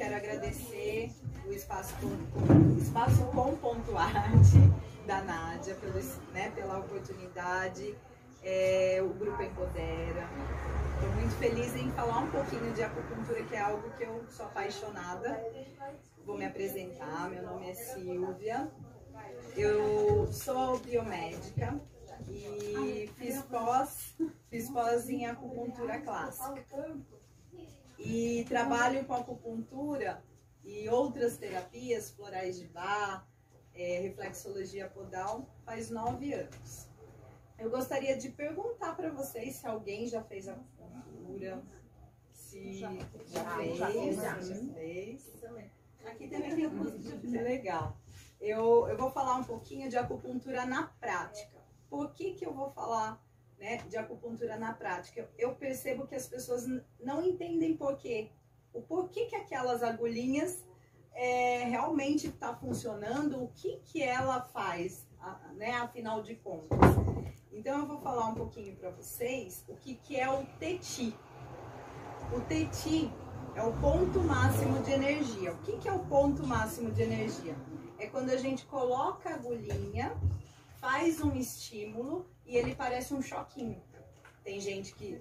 quero agradecer o Espaço com Ponto Arte da Nádia pela oportunidade, o Grupo Empodera. Estou muito feliz em falar um pouquinho de acupuntura, que é algo que eu sou apaixonada. Vou me apresentar, meu nome é Silvia, eu sou biomédica e fiz pós em acupuntura clássica. E trabalho com acupuntura e outras terapias, florais de Bach, reflexologia podal, faz 9 anos. Eu gostaria de perguntar para vocês se alguém já fez acupuntura, se já fez. Aqui também tem um legal. Eu vou falar um pouquinho de acupuntura na prática. Por que eu vou falar, né, de acupuntura na prática? Eu percebo que as pessoas não entendem o porquê que aquelas agulhinhas realmente está funcionando, o que ela faz, né, afinal de contas. Então eu vou falar um pouquinho para vocês o que é o TETI. O TETI é o ponto máximo de energia. O que é o ponto máximo de energia? É quando a gente coloca a agulhinha, faz um estímulo e ele parece um choquinho. Tem gente que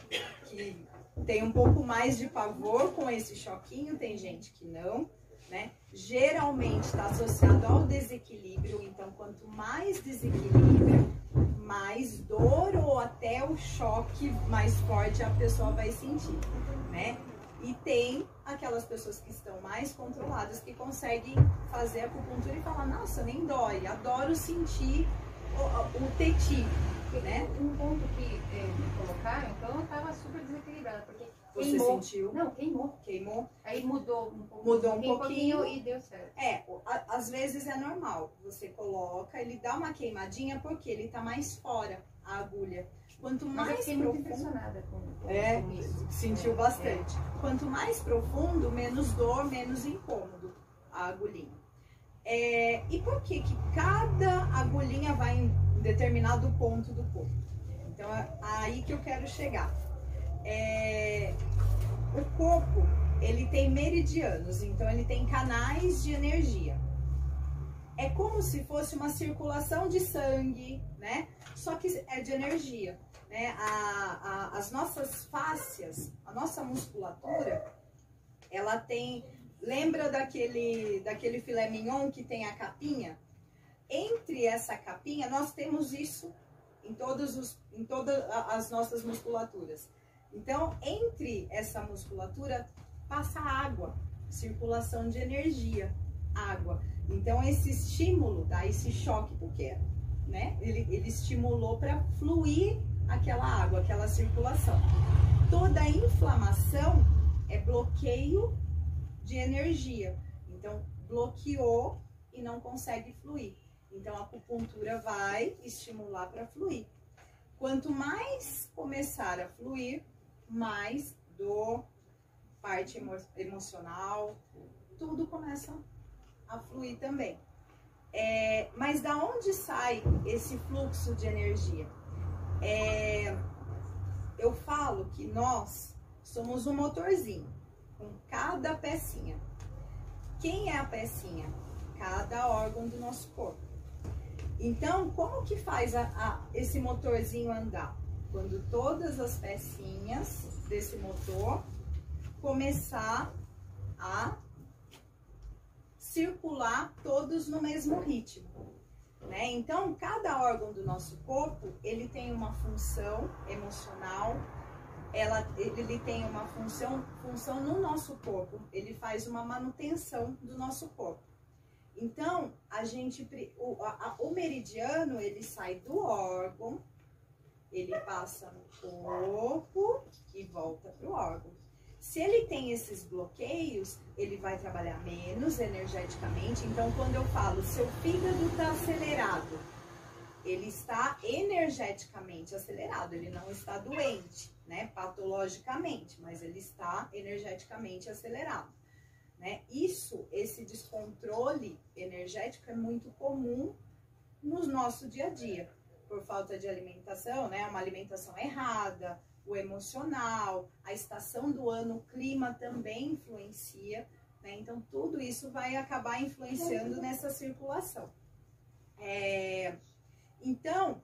tem um pouco mais de pavor com esse choquinho, tem gente que não, né? Geralmente está associado ao desequilíbrio, então quanto mais desequilíbrio, mais dor ou até o choque mais forte a pessoa vai sentir, né? E tem aquelas pessoas que estão mais controladas, que conseguem fazer acupuntura e falar, nossa, nem dói, adoro sentir o TETI, né? Um ponto que me colocaram, então eu tava super desequilibrada, porque você queimou. Sentiu? Não, queimou. Queimou? Aí mudou um pouco. Mudou um pouquinho e deu certo. Às vezes é normal. Você coloca, ele dá uma queimadinha porque ele tá mais fora, a agulha. Quanto mais eu fiquei muito impressionada com isso. Sentiu bastante. Quanto mais profundo, menos dor, menos incômodo a agulhinha. E por que cada agulhinha vai em determinado ponto do corpo? Então é aí que eu quero chegar. O corpo, ele tem meridianos, então ele tem canais de energia. É como se fosse uma circulação de sangue, né? Só que é de energia, né? As nossas fáscias, a nossa musculatura, ela tem... Lembra daquele filé mignon que tem a capinha? Entre essa capinha, nós temos isso em todas as nossas musculaturas. Então, entre essa musculatura, passa água, circulação de energia, água. Então, esse estímulo dá esse choque, porque, né, ele estimulou para fluir aquela água, aquela circulação. Toda inflamação é bloqueio de energia. Então, bloqueou e não consegue fluir. Então, a acupuntura vai estimular para fluir. Quanto mais começar a fluir, mais dor, parte emocional, tudo começa a fluir também. Mas da onde sai esse fluxo de energia? Eu falo que nós somos um motorzinho, com cada pecinha. Quem é a pecinha? Cada órgão do nosso corpo. Então, como que faz esse motorzinho andar? Quando todas as pecinhas desse motor começar a circular todos no mesmo ritmo, né? Então, cada órgão do nosso corpo, ele tem uma função emocional, ele tem uma função no nosso corpo, ele faz uma manutenção do nosso corpo. Então, o meridiano, ele sai do órgão, ele passa no corpo e volta para o órgão. Se ele tem esses bloqueios, ele vai trabalhar menos energeticamente. Então, quando eu falo, seu fígado está acelerado, ele está energeticamente acelerado, ele não está doente, né, patologicamente, mas ele está energeticamente acelerado, né? Esse descontrole energético é muito comum no nosso dia a dia, por falta de alimentação, né, uma alimentação errada, o emocional, a estação do ano, o clima também influencia né? Então, tudo isso vai acabar influenciando nessa circulação. Então,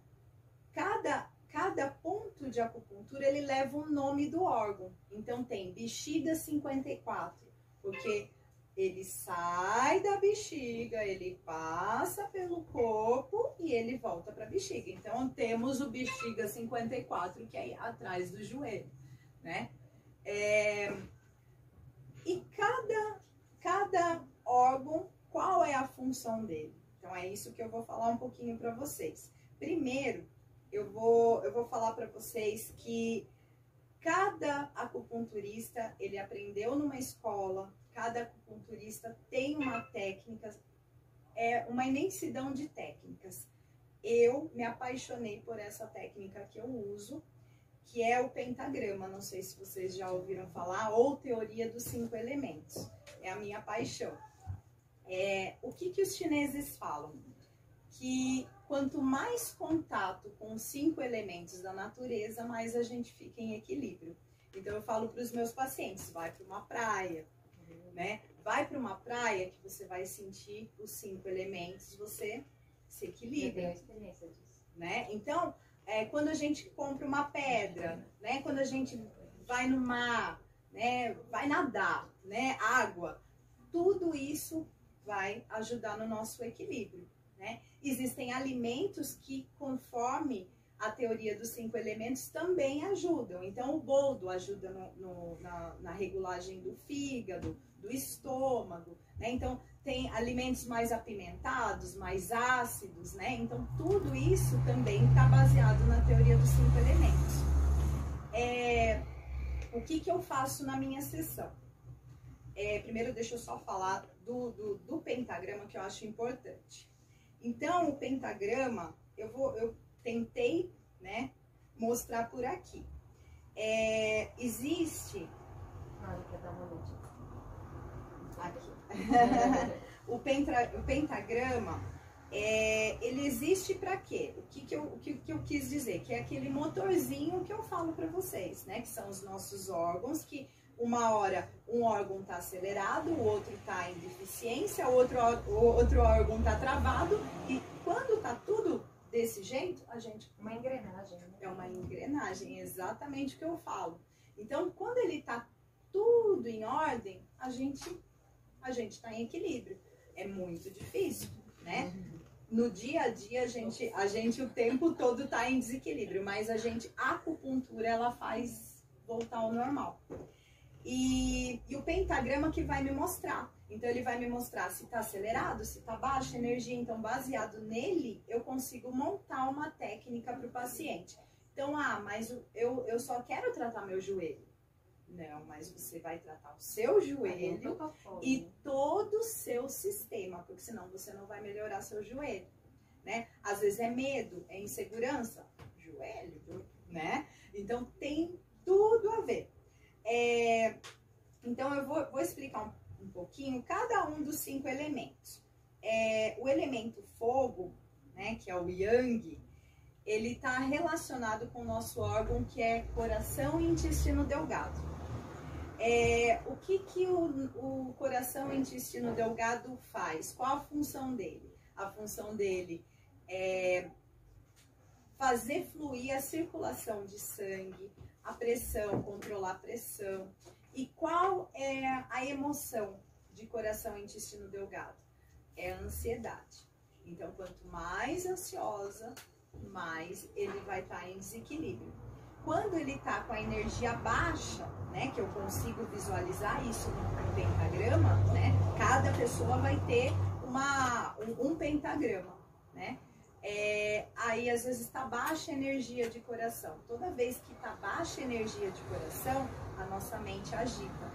cada ponto de acupuntura, ele leva o nome do órgão. Então, tem bexiga 54, porque ele sai da bexiga, ele passa pelo corpo e ele volta para a bexiga. Então, temos o bexiga 54, que é atrás do joelho, né? E cada órgão, qual é a função dele? Então, é isso que eu vou falar um pouquinho para vocês. Primeiro, eu vou falar para vocês que cada acupunturista, ele aprendeu numa escola, cada acupunturista tem uma técnica, uma imensidão de técnicas. Eu me apaixonei por essa técnica que eu uso, que é o pentagrama. Não sei se vocês já ouviram falar, ou teoria dos 5 elementos. É a minha paixão. O que os chineses falam? Que quanto mais contato com os 5 elementos da natureza, mais a gente fica em equilíbrio. Então eu falo para os meus pacientes, vai para uma praia, né? Vai para uma praia que você vai sentir os 5 elementos, você se equilibra. Eu tenho experiência disso. Né? Então, quando a gente compra uma pedra, né? Quando a gente vai no mar, né? Vai nadar, né? Água, tudo isso vai ajudar no nosso equilíbrio, né? Existem alimentos que, conforme a teoria dos 5 elementos, também ajudam. Então, o boldo ajuda na regulagem do fígado, do estômago, né? Então, tem alimentos mais apimentados, mais ácidos, né? Então, tudo isso também está baseado na teoria dos 5 elementos. O que eu faço na minha sessão? Primeiro, deixa eu só falar do pentagrama, que eu acho importante. Então, o pentagrama, eu tentei, né, mostrar por aqui. Existe... Aqui. O pentagrama, ele existe para quê? O que eu quis dizer? Que é aquele motorzinho que eu falo para vocês, né? Que são os nossos órgãos, que uma hora um órgão está acelerado, o outro está em deficiência, o outro órgão está travado, e quando está tudo desse jeito, a gente... Uma engrenagem, né? É uma engrenagem, exatamente o que eu falo. Então, quando ele está tudo em ordem, a gente está em equilíbrio. É muito difícil, né? No dia a dia, a gente o tempo todo está em desequilíbrio, mas a acupuntura, ela faz voltar ao normal. E o pentagrama que vai me mostrar. Então, ele vai me mostrar se está acelerado, se está baixa energia. Então, baseado nele, eu consigo montar uma técnica para o paciente. Então, mas eu só quero tratar meu joelho. Não, mas você vai tratar o seu joelho e todo o seu sistema, porque senão você não vai melhorar seu joelho, né? Às vezes é medo, é insegurança, joelho, né? Então, tem tudo a ver. Então, eu vou explicar um pouquinho cada um dos 5 elementos. O elemento fogo, né, que é o Yang, ele está relacionado com o nosso órgão, que é coração e intestino delgado. O que o coração e intestino delgado faz? Qual a função dele? A função dele é fazer fluir a circulação de sangue, a pressão, controlar a pressão. E qual é a emoção de coração e intestino delgado? É a ansiedade. Então, quanto mais ansiosa, mais ele vai estar em desequilíbrio. Quando ele está com a energia baixa, né, que eu consigo visualizar isso no pentagrama, né, cada pessoa vai ter um pentagrama, né? Aí às vezes está baixa energia de coração. Toda vez que está baixa energia de coração, a nossa mente agita.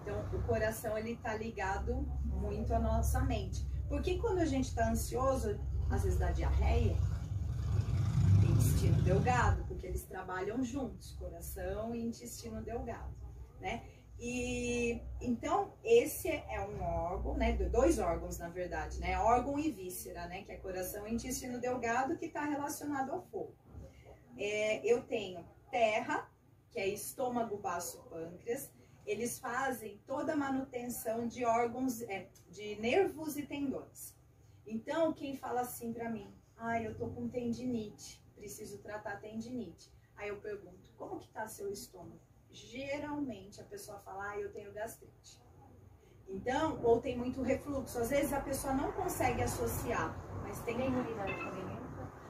Então o coração, ele está ligado muito à nossa mente. Porque quando a gente está ansioso, às vezes dá diarreia, intestino delgado, porque eles trabalham juntos, coração e intestino delgado, né? E então esse é um órgão, né? 2 órgãos, na verdade, né? Órgão e víscera, né? Que é coração e intestino delgado, que está relacionado ao fogo. Eu tenho terra, que é estômago, baço, pâncreas, eles fazem toda a manutenção de órgãos, de nervos e tendões. Então, quem fala assim pra mim, eu tô com tendinite, preciso tratar tendinite. Aí eu pergunto, como que tá seu estômago? Geralmente a pessoa fala, eu tenho gastrite. Então, ou tem muito refluxo. Às vezes a pessoa não consegue associar, mas tem a imunidade também.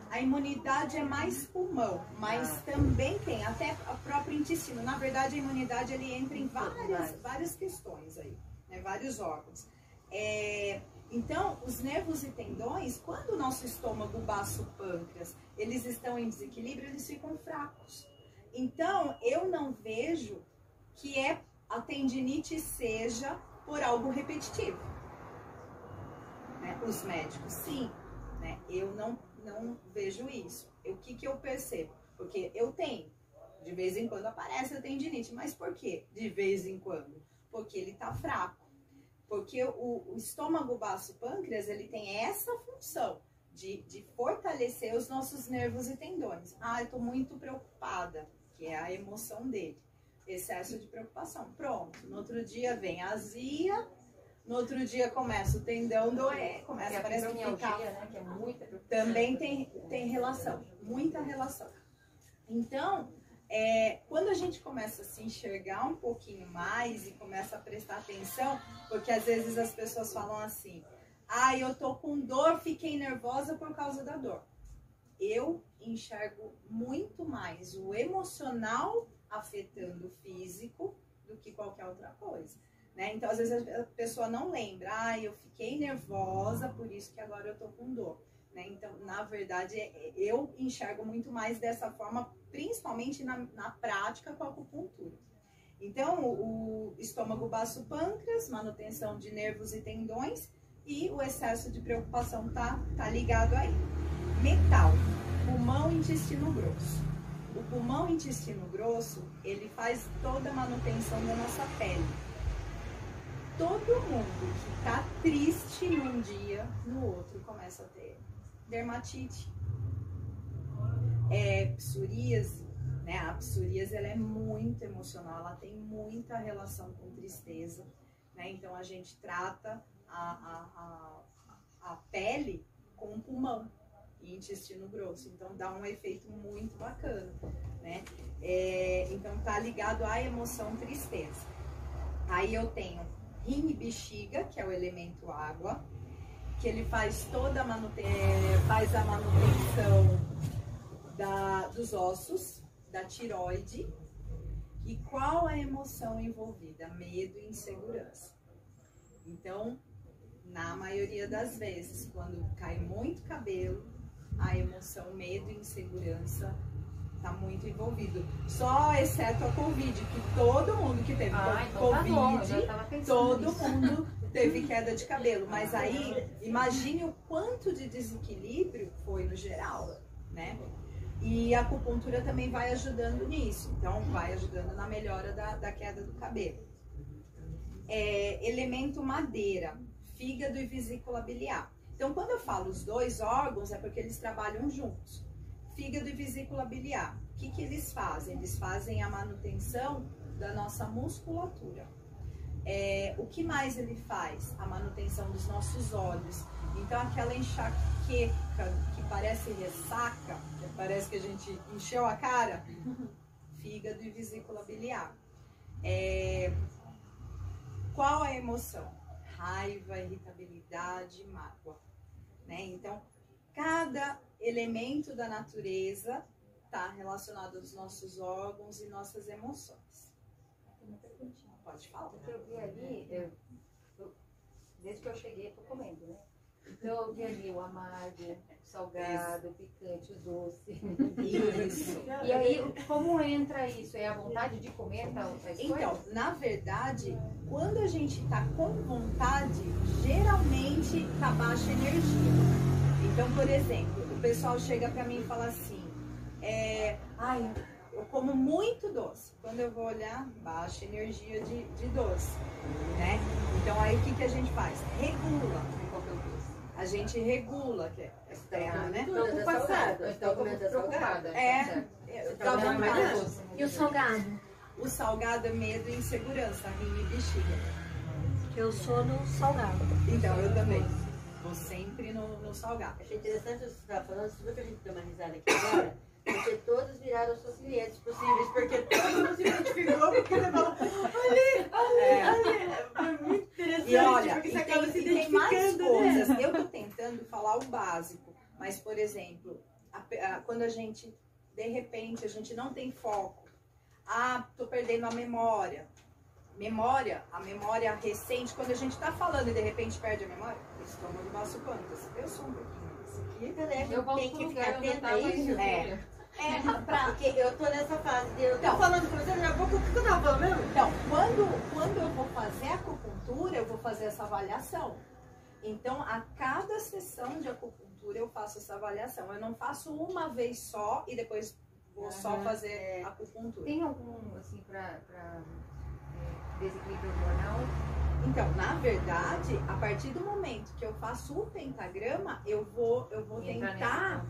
A imunidade é mais pulmão, mas também tem até o próprio intestino. Na verdade, a imunidade ele entra em várias questões aí, né? Vários órgãos. Então, os nervos e tendões, quando o nosso estômago, baço, pâncreas, eles estão em desequilíbrio, eles ficam fracos. Então, eu não vejo que a tendinite seja por algo repetitivo. Né? Os médicos, sim. Né? Eu não vejo isso. O que eu percebo? Porque eu tenho. De vez em quando aparece a tendinite. Mas por quê? De vez em quando. Porque ele está fraco. Porque o estômago, baço, pâncreas, ele tem essa função de fortalecer os nossos nervos e tendões. Eu estou muito preocupada, que é a emoção dele. Excesso de preocupação. Pronto. No outro dia vem a azia. No outro dia começa o tendão doer. Parece que fica... né? Que é muita preocupação. Também tem relação. Muita relação. Então, quando a gente começa a se enxergar um pouquinho mais e começa a prestar atenção, porque às vezes as pessoas falam assim, eu tô com dor, fiquei nervosa por causa da dor. Eu enxergo muito mais o emocional afetando o físico do que qualquer outra coisa. Né? Então, às vezes a pessoa não lembra, eu fiquei nervosa, por isso que agora eu tô com dor. Né? Então, na verdade, eu enxergo muito mais dessa forma, principalmente na prática com a acupuntura. Então, o estômago, baço, pâncreas, manutenção de nervos e tendões, e o excesso de preocupação tá ligado aí. Metal, pulmão e intestino grosso. O pulmão e intestino grosso, ele faz toda a manutenção da nossa pele. Todo mundo que tá triste num dia, no outro começa a ter dermatite, psoríase, né? A psoríase, ela é muito emocional, ela tem muita relação com tristeza, né? Então a gente trata a pele com o pulmão e intestino grosso, então dá um efeito muito bacana, né? Então tá ligado à emoção tristeza. Aí eu tenho rim e bexiga, que é o elemento água, que ele faz toda a faz a manutenção dos ossos, da tireoide. E qual a emoção envolvida? Medo e insegurança. Então, na maioria das vezes, quando cai muito cabelo, a emoção medo e insegurança está muito envolvido. Só exceto a Covid, que todo mundo que teve Covid, todo mundo teve queda de cabelo. Mas aí, imagine o quanto de desequilíbrio foi no geral, né? E a acupuntura também vai ajudando nisso. Então, vai ajudando na melhora da queda do cabelo. Elemento madeira, fígado e vesícula biliar. Então, quando eu falo os dois órgãos, é porque eles trabalham juntos. Fígado e vesícula biliar. O que eles fazem? Eles fazem a manutenção da nossa musculatura. O que mais ele faz? A manutenção dos nossos olhos. Então, aquela enxaqueca que parece ressaca, que parece que a gente encheu a cara, fígado e vesícula biliar. Qual a emoção? Raiva, irritabilidade, mágoa. Né? Então, cada elemento da natureza está relacionado aos nossos órgãos e nossas emoções. Tem uma perguntinha. Pode falar. Porque eu vi ali, desde que eu cheguei, estou comendo, né? Então eu vi ali o amargo, o salgado, o picante, o doce. Isso. E aí, como entra isso? É a vontade de comer tal coisa? Então, na verdade, quando a gente está com vontade, geralmente tá baixa energia. Então, por exemplo, o pessoal chega para mim e fala assim, eu como muito doce. Quando eu vou olhar, baixa energia de doce, né? Então, aí o que a gente faz? Regula. A gente regula, que né? Preocupação. Estou preocupada. E o salgado? O salgado é medo e insegurança, rim e bexiga. Eu sou no salgado. Então, eu também. Vou sempre no salgado. Achei interessante você estar falando, você viu que a gente deu uma risada aqui agora? Porque todos viraram suas clientes possíveis, porque todo mundo se identificou porque ele falou, ali, foi muito interessante, E olha, porque e você acaba se tem mais identificando, coisas. né? Eu tô tentando falar o básico, mas, por exemplo, quando a gente, de repente, a gente não tem foco, tô perdendo a memória. A memória recente, quando a gente tá falando e de repente perde a memória, o estômago nosso quantas? Eu sou um pouquinho isso aqui. Eu volto Tem pro que lugar ficar onde eu atenta a tava isso. indo. Porque eu tô nessa fase de eu tô Não. falando com você, daqui a pouco o que eu tava falando mesmo? Então, quando eu vou fazer a acupuntura, eu vou fazer essa avaliação. Então, a cada sessão de acupuntura eu faço essa avaliação. Eu não faço uma vez só e depois vou só fazer acupuntura. Tem algum, assim, pra desequilíbrio hormonal? Então, na verdade, a partir do momento que eu faço o pentagrama, eu vou tentar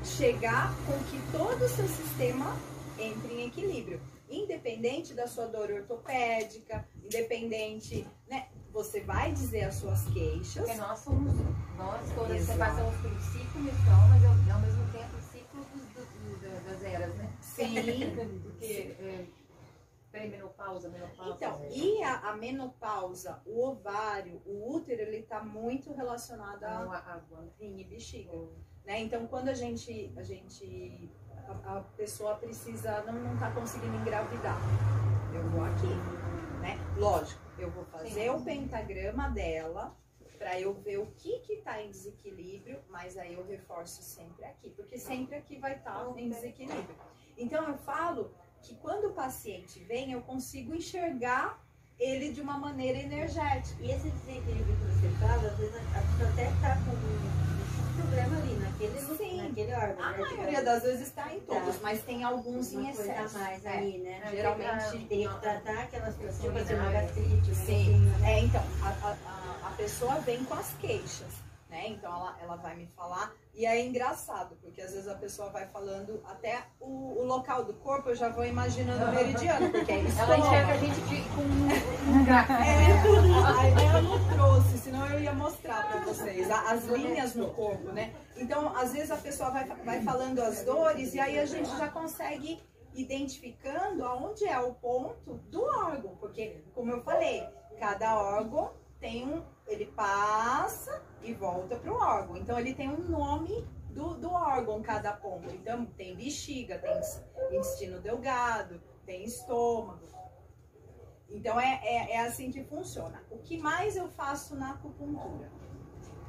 chegar com que todo o seu sistema entre em equilíbrio. Independente da sua dor ortopédica, independente, né? Você vai dizer as suas queixas. Porque nós todas Exato. passamos por um ciclo menstrual, mas ao mesmo tempo o ciclo das eras, né? Sim. Porque pré-menopausa, menopausa. Então, e a menopausa, o ovário, o útero, ele tá muito relacionado a água. rim e bexiga, né? Então, quando a pessoa precisa, não tá conseguindo engravidar, eu vou aqui, né? Lógico, eu vou fazer o pentagrama dela para eu ver o que tá em desequilíbrio, mas aí eu reforço sempre aqui, porque sempre aqui vai estar em desequilíbrio. Então, eu falo que quando o paciente vem, eu consigo enxergar ele de uma maneira energética. E esse desequilíbrio que você fala, às vezes a pessoa até está com um problema ali, naquele órgão. A maioria das vezes está em todos, mas tem alguns em coisa excesso. a mais ali, né? Geralmente Tem que tratar aquelas pessoas que Sim, têm uma né? gastrite, Sim, então, a pessoa vem com as queixas, né? Então, ela vai me falar, e é engraçado, porque às vezes a pessoa vai falando até o local do corpo, eu já vou imaginando o meridiano, porque é isso. Ela enxerga a gente com um gato. Aí ela não trouxe, senão eu ia mostrar pra vocês as linhas no corpo, né? Então, às vezes a pessoa vai falando as dores, e aí a gente já consegue identificando aonde é o ponto do órgão, porque, como eu falei, cada órgão tem ele passa e volta para o órgão. Então, ele tem um nome do órgão, cada ponto. Então, tem bexiga, tem intestino delgado, tem estômago. Então, é assim que funciona. O que mais eu faço na acupuntura?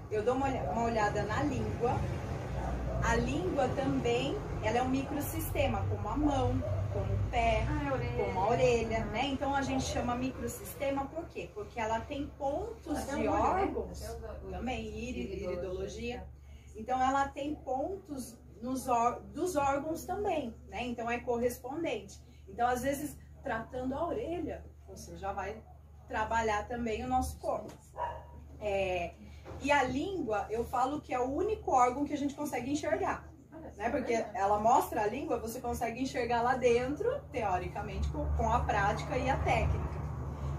Eu dou uma olhada na língua. A língua também, ela é um microsistema, como a mão, como o pé, como a orelha, né? Então a gente chama microsistema por quê? Porque ela tem pontos de órgãos, também iridologia. Então ela tem pontos dos órgãos também, né? Então é correspondente. Então às vezes tratando a orelha, você já vai trabalhar também o nosso corpo. E a língua, eu falo que é o único órgão que a gente consegue enxergar, né? Porque ela mostra a língua, você consegue enxergar lá dentro, teoricamente, com a prática e a técnica.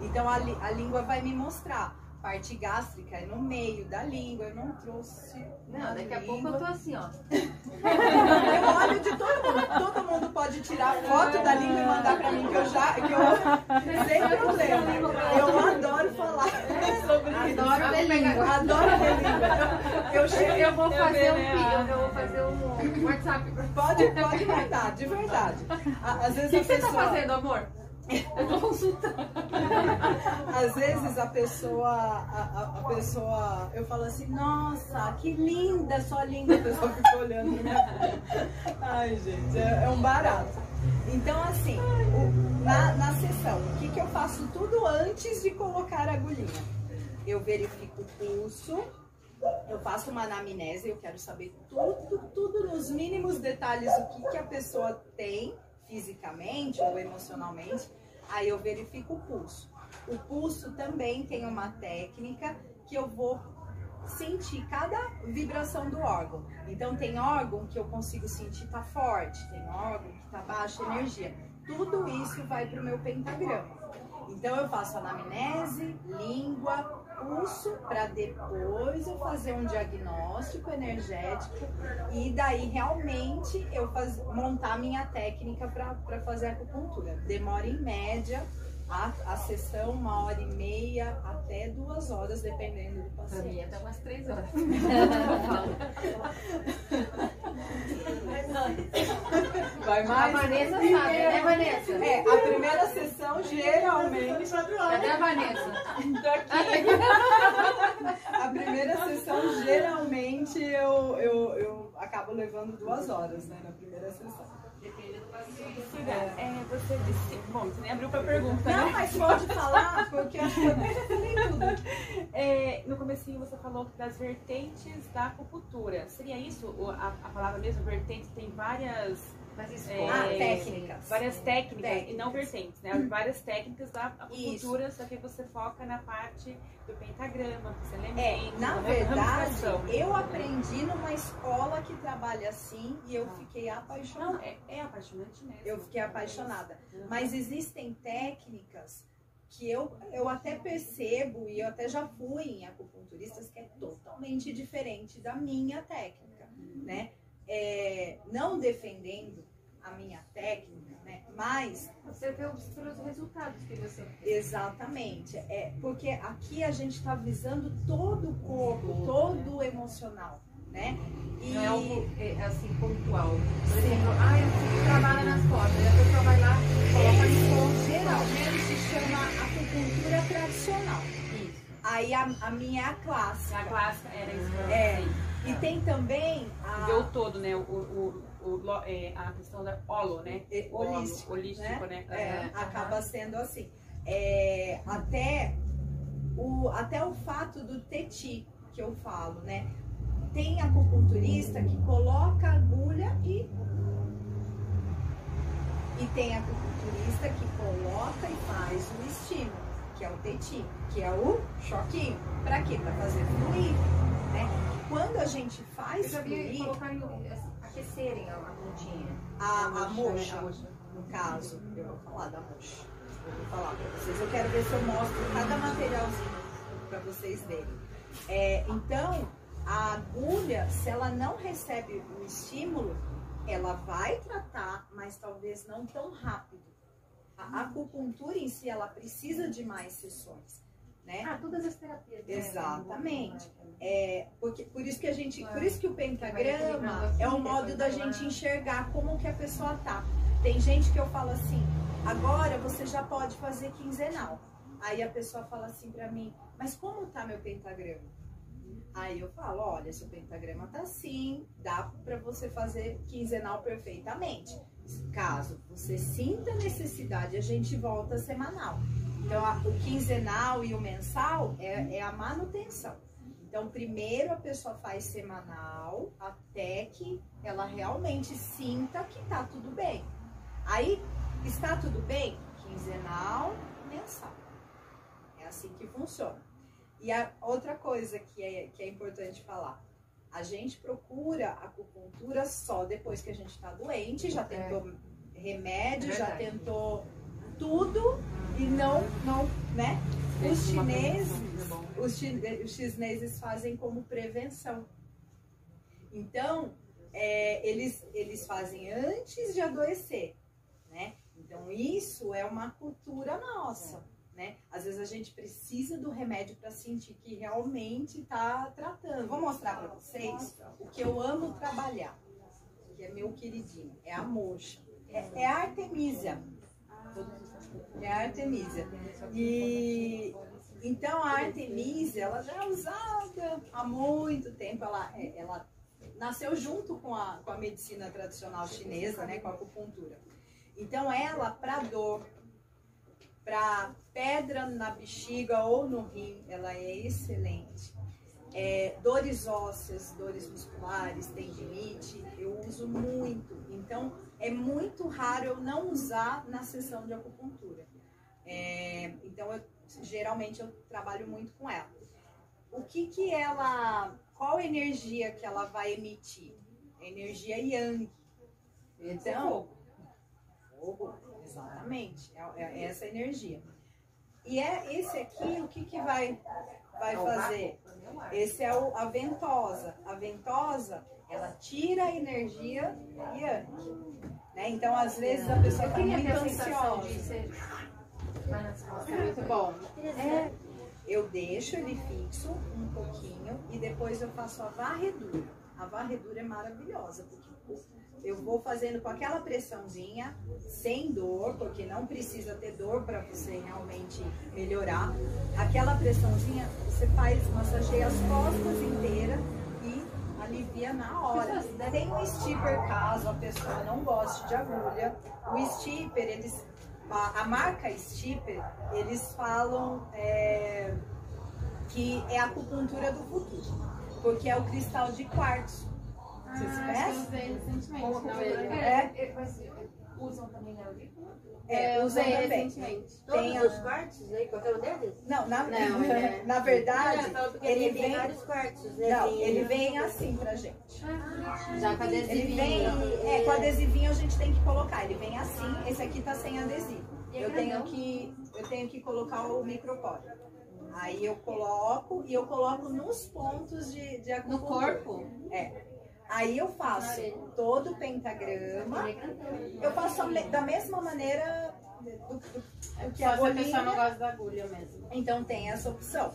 Então, a língua vai me mostrar. Parte gástrica é no meio da língua, eu não trouxe. Não, daqui a pouco eu tô assim, ó. Eu olho de todo mundo pode tirar foto da língua e mandar pra mim, que eu sem problema. Eu adoro falar sobre isso. Adoro ver língua. Adoro ver língua. Eu vou fazer um WhatsApp. Pode mandar, de verdade. Às vezes O que você tá fazendo, amor? Eu tô consultando. Às vezes a pessoa, eu falo assim, nossa, que linda sua língua. A pessoa fica olhando, né? Ai, gente, é um barato. Então, assim, na sessão, o que eu faço tudo antes de colocar a agulhinha? Eu verifico o pulso, eu faço uma anamnese, eu quero saber tudo nos mínimos detalhes, o que a pessoa tem fisicamente ou emocionalmente. Aí eu verifico o pulso. O pulso também tem uma técnica que eu vou sentir cada vibração do órgão. Então tem órgão que eu consigo sentir tá forte, tem órgão que tá baixa energia. tudo isso vai para o meu pentagrama. Então eu faço anamnese, língua, pulso, para depois eu fazer um diagnóstico energético e daí realmente eu montar minha técnica para fazer a acupuntura. Demora em média a sessão 1h30 até 2 horas, dependendo do Pra paciente. mim até umas 3 horas. Vai A mais? Vanessa sabe, né, Vanessa? É, a primeira sessão geralmente. Cadê a Vanessa? A primeira sessão geralmente eu acabo levando 2 horas, né? Na primeira sessão. Você disse. Bom, você nem abriu pra pergunta, Não, né? mas pode falar, porque acho que eu até já falei tudo. No comecinho você falou das vertentes da acupuntura. Seria isso a palavra mesmo? Vertentes tem várias. Mas isso técnicas. Várias técnicas, e Técnicas. não vertentes, né? Várias técnicas da acupuntura, só que você foca na parte do pentagrama, dos elementos. Na da verdade, ramificação. eu aprendi numa escola que trabalha assim e eu fiquei Não, apaixonada. é apaixonante mesmo. Eu fiquei apaixonada. Mas existem técnicas que eu até percebo, e eu até já fui em acupunturistas, que é totalmente diferente da minha técnica, né? Não defendendo a minha técnica, né? Mas Você vê os resultados que você tem. exatamente, porque aqui a gente está visando todo o corpo, todo o emocional, né? E Não é algo assim pontual. Por exemplo, eu trabalho nas costas, aí a pessoa vai lá e coloca em geralmente chama acupuntura tradicional. isso. Aí a minha é a clássica. A clássica era isso. E tem também Vê o todo, né? A questão da holo, né? holístico, Holístico, né? acaba sendo assim. Até o fato do teti, que eu falo, né? Tem acupunturista que coloca agulha e tem acupunturista que coloca e faz o estímulo, que é o teti, que é o choquinho. Pra quê? Pra fazer fluir, né? Quando a gente Eu faz já vi fluir, colocarem, aquecerem a pontinha. a mocha, A mocha. no caso, eu vou falar da mocha. Eu vou falar pra vocês. Eu quero ver se eu mostro cada materialzinho pra vocês verem. Então, a agulha, se ela não recebe o estímulo, ela vai tratar, mas talvez não tão rápido. A acupuntura em si, ela precisa de mais sessões, né? Todas as terapias. Né? Exatamente. Por isso que o pentagrama é o modo da gente enxergar como que a pessoa tá. Tem gente que eu falo assim, agora você já pode fazer quinzenal. Aí a pessoa fala assim pra mim, mas como tá meu pentagrama? Aí eu falo, olha, seu pentagrama tá assim, dá pra você fazer quinzenal perfeitamente. Caso você sinta necessidade, a gente volta semanal. Então, o quinzenal e o mensal é a manutenção. Então, primeiro a pessoa faz semanal até que ela realmente sinta que tá tudo bem. Aí, está tudo bem? Quinzenal, mensal. É assim que funciona. E a outra coisa que é importante falar, a gente procura acupuntura só depois que a gente está doente, já tentou remédio, já tentou tudo e não, né? Os chineses fazem como prevenção. Então, eles fazem antes de adoecer, né? Então, isso é uma cultura nossa. Né? Às vezes a gente precisa do remédio para sentir que realmente está tratando. Vou mostrar para vocês o que eu amo trabalhar, que é meu queridinho, é a mocha. É a Artemisia. É a Artemisia. E então a Artemisia, ela já é usada há muito tempo. Ela nasceu junto com a medicina tradicional chinesa, né, com a acupuntura. Então ela, para dor, para pedra na bexiga ou no rim, ela é excelente. Dores ósseas, dores musculares, tendinite, eu uso muito. Então, é muito raro eu não usar na sessão de acupuntura. Então, geralmente eu trabalho muito com ela. Qual energia que ela vai emitir? Energia yang. Então, fogo. Exatamente, é essa energia. E esse aqui, o que vai fazer? Esse é a ventosa. A ventosa, ela tira a energia Yang, né? Então, às vezes, a pessoa está muito ansiosa. Muito bom. Eu deixo ele fixo um pouquinho e depois eu faço a varredura. A varredura é maravilhosa, porque eu vou fazendo com aquela pressãozinha, sem dor, porque não precisa ter dor para você realmente melhorar. Aquela pressãozinha, você massageia as costas inteiras e alivia na hora. Tem um stipper, caso a pessoa não goste de agulha. O stipper, a marca stipper, eles falam que é a acupuntura do futuro, porque é o cristal de quartzo. Vocês conhecem? Usam também na Eurico? Usam também. Recentemente. Todos os quartos aí, qualquer um deles? Não, na verdade, ele tem vem... vários quartos, né? Não, ele vem assim pra gente. Já com Ele vem, com adesivinho a gente tem que colocar. Ele vem assim, esse aqui tá sem adesivo. Eu tenho que colocar o micropore. Aí eu coloco nos pontos de acupuntura. No corpo? Aí eu faço todo o pentagrama. Eu faço da mesma maneira do que a agulha. A pessoa não gosta da agulha mesmo. Então tem essa opção.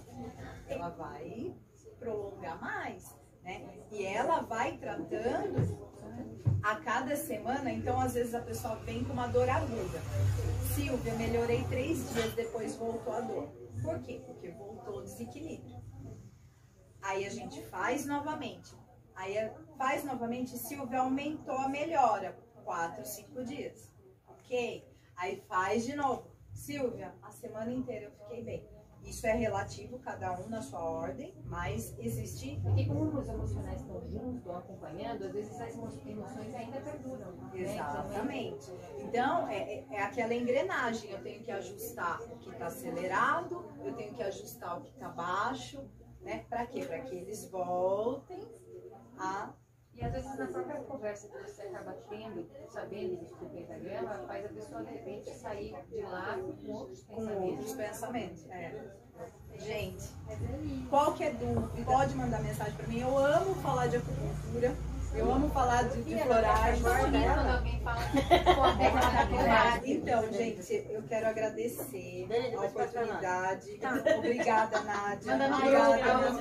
Ela vai prolongar mais, né? E ela vai tratando a cada semana. Então às vezes a pessoa vem com uma dor aguda. Silvia, melhorei 3 dias, depois voltou a dor. Por quê? Porque voltou o desequilíbrio. Aí a gente faz novamente. Silvia, aumentou a melhora. 4, 5 dias. Ok? Aí faz de novo. Silvia, a semana inteira eu fiquei bem. Isso é relativo, cada um na sua ordem, mas existe... Porque como os emocionais estão juntos, estão acompanhando, às vezes as emoções ainda perduram. Exatamente. Então, é aquela engrenagem. Eu tenho que ajustar o que está acelerado, eu tenho que ajustar o que está baixo, né? Para quê? Para que eles voltem a... E às vezes na própria conversa que você acaba tendo, sabendo do pentagrama, faz a pessoa de repente sair de lá com outros pensamentos. Gente, qualquer dúvida, pode mandar mensagem para mim. Eu amo falar de acupuntura, eu amo falar de florais. Quando alguém fala Então, gente, eu quero agradecer a oportunidade. Obrigada, Nádia. Manda Obrigada,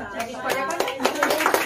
a gente pode aguardar.